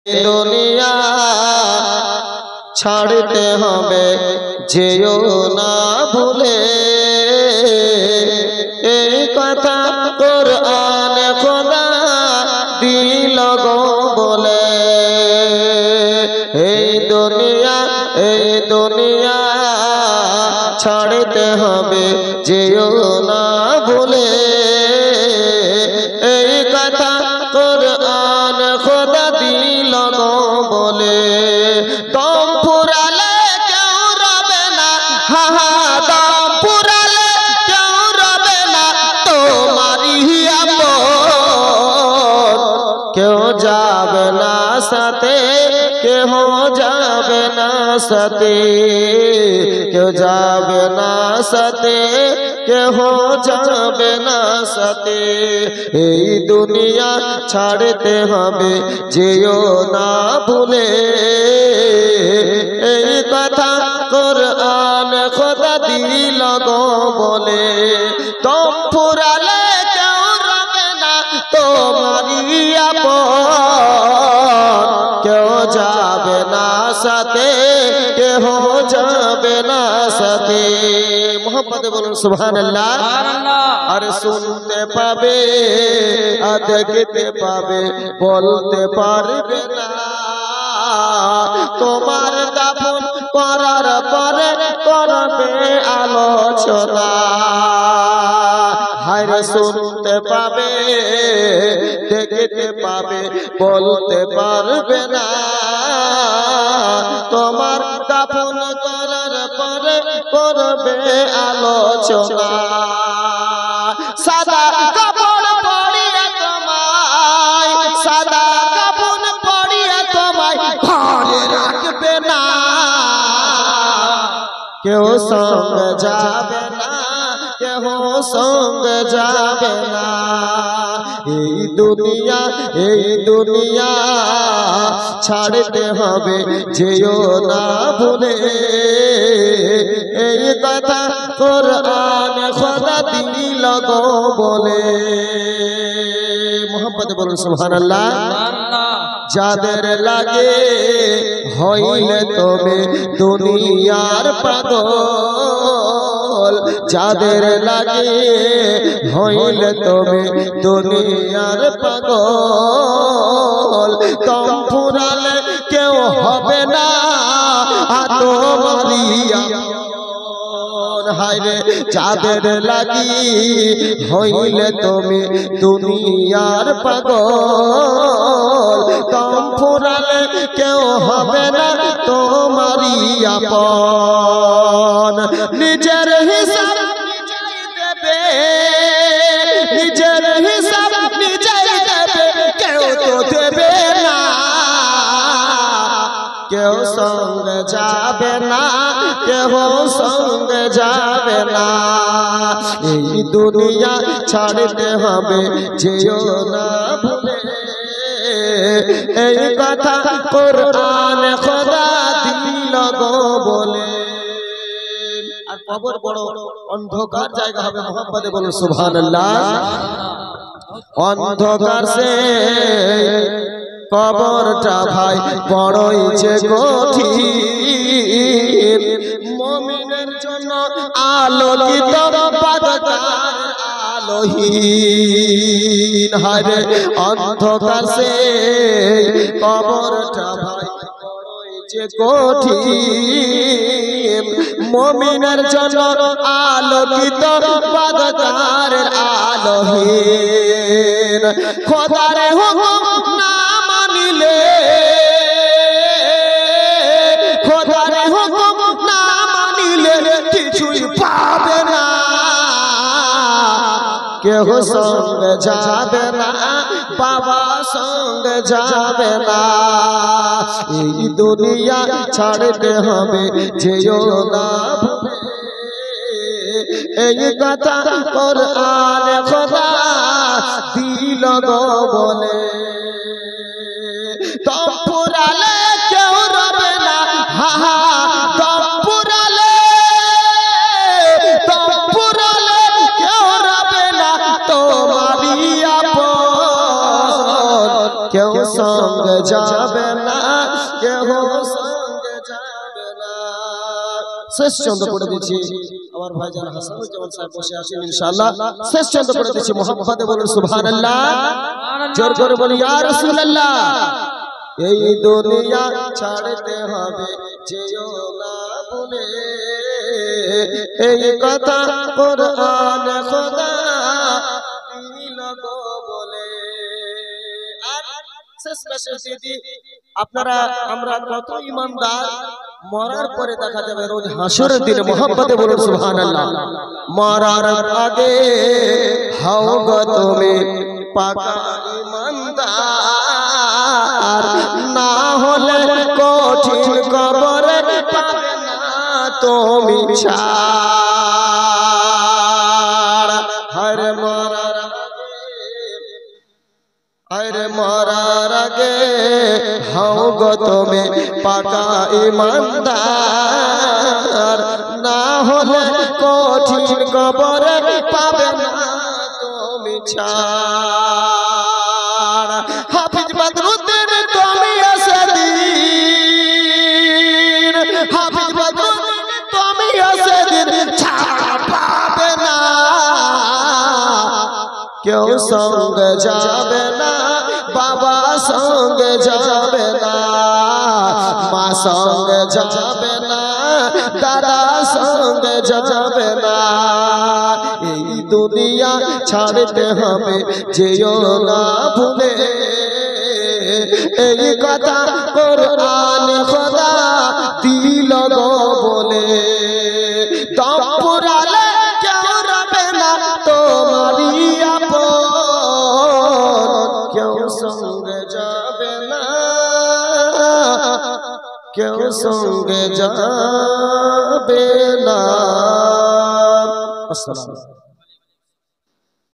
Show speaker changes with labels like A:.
A: दुनिया छाड़ते हमें जेओ ना भूले कथा कुरान खुदा दिल गो बोले दुनिया छाड़ते हमें जेओ ना भूले कथा कुरान खुदा दिल गो बोले दम फुराले क्यों रोबे ना हा हा दम फुराले क्यों रोबे ना तुम्हारी आपन क्यों जाबे ना साथे क्यों जाबे ना साथे क्यों जाबे ना साथे क्यों जाबे ना साथे এই দুনিয়া ছাড়তে হবে যেও না ভুলে এই কথা কুরআন খোদা দিল গো বলে দম ফুরালে কেউ রবে না তোমারি আপন কেউ যাবে না সাথে কেউ যাবে না সাথে মোহাম্মদ বলুন সুবহানাল্লাহ আর শুনতে পাবে আর দেখতে পাবে বলতে পারবে না তোমার দাফন করার পরে করবে আলোচনা হায়রে শুনতে পাবে দেখতে পাবে বলতে পারবে না তোমার দাফন করার পরে করবে আলোচনা সাদা কাপড় পরিয়ে তোমায় সাদা কাপড় পরিয়ে তোমায় ঘরে রাখবে না কেউ সঙ্গে যাবে না কেউ সঙ্গে যাবে না এই দুনিয়া ছাড়তে হবে যেও না ভুলে এই কথা কুরআন খোদা দিল গো বলে মোহাম্মদ বলুন সুবহানাল্লাহ যাদের লাগে হইলে তবে দুনিয়ার পাগল যাদের লাগে হইলে তবে দুনিয়ার পাগল দম ফুরালে কেউ হবে না তোমারি হায়রে যাদের লাগি হইলে তুমি দুনিয়ার পাগল দম ফুরালে কেউ হবে না তোমারি আপন নিজের হিসাব নিজেই দেবে নিজের হিসাব নিজেই দেবে কেউ তো দেবে না কেউ সঙ্গে যাবে না কেউ সঙ্গে যাবে না এই দুনিয়া ছাড়তে হবে যেও না ভুলে এই কথা কুরআন খোদা দিল গো বলে আর কবর বড় অন্ধকার জায়গা হবে মোহাম্মদে বলুন সুবহানাল্লাহ অন্ধকার সে কবরটা ভাই বড়ই যে কঠিন মুমিনের জন্য আলোকিত বাদকার আলোহীন হায়রে অন্ধকার সে কবরটা ভাই বড়ই যে কঠিন মুমিনের জন্য আলোকিত বাদকার আলোহীন খোদার হুকুম না মানিলে খোদার হুকুম না মানিলে কিছুই পাবে না কেউ সঙ্গে যাবে না বাবা সঙ্গে যাবে না এই দুনিয়া ছাড়তে হবে যেও না ভুলে এই কথা কুরআন খোদা দিল গো বলে দম ফুরালে কেউ রবে না হা হা দম ফুরালে কেউ রবে না তোমারি আপন কেউ সঙ্গে যাবে না, কেহ সঙ্গে যাবে না। শেষ চন্দ্র পড়ে দিচ্ছি আমার ভাইজান হাসানুজ্জামান সাহেব বসে আছেন ইনশাআল্লাহ। শেষ চন্দ্র পড়ে দিচ্ছি, মুহাম্মদে বলুন সুবহানাল্লাহ, জোর করে বলি ইয়া রাসূলুল্লাহ। এই দুনিয়া ছাড়তে হবে যেও না ভুলে, এই কথা কুরআন খোদা দিল গো বলে। আর শেষ মেসেজ দিদি, আপনারা আমরা কত ইমানদার, মরার পরে দেখা যাবে রোজ হাসরের দিনে, মুহাম্মদে বলুন সুবহানাল্লাহ। মরার আগে হও গো তুমি পাকা ইমানদার, না হলে কঠিন কবরে পাবে না তুমি ছাড়। হরে মরার আরে মরার আগে হও গো তুমি পাকা ইমানদার, না হলে কঠিন কবরে পাবে না তুমি ছাড়। হাফিজ বদরুদ্দিন তুমি এসেদিন, হাফিজ বদরুদ্দিন তুমি এসেদিন ছাড়া পাবে না, কেউ সঙ্গে যাবে না, বাবা সঙ্গে যাবে না, মা সঙ্গে যাবে না, দাদা সঙ্গে যাবে না। এই দুনিয়া ছাড়তে হবে যেও না ভুলে, এই কথা কুরআন খোদা দিল গো বলে। দম পুরালে কেউ রবে না তোমারি আপন, কেউ সঙ্গে যাবে না, কেউ সঙ্গে যাবে না। আসসালামু আলাইকুম।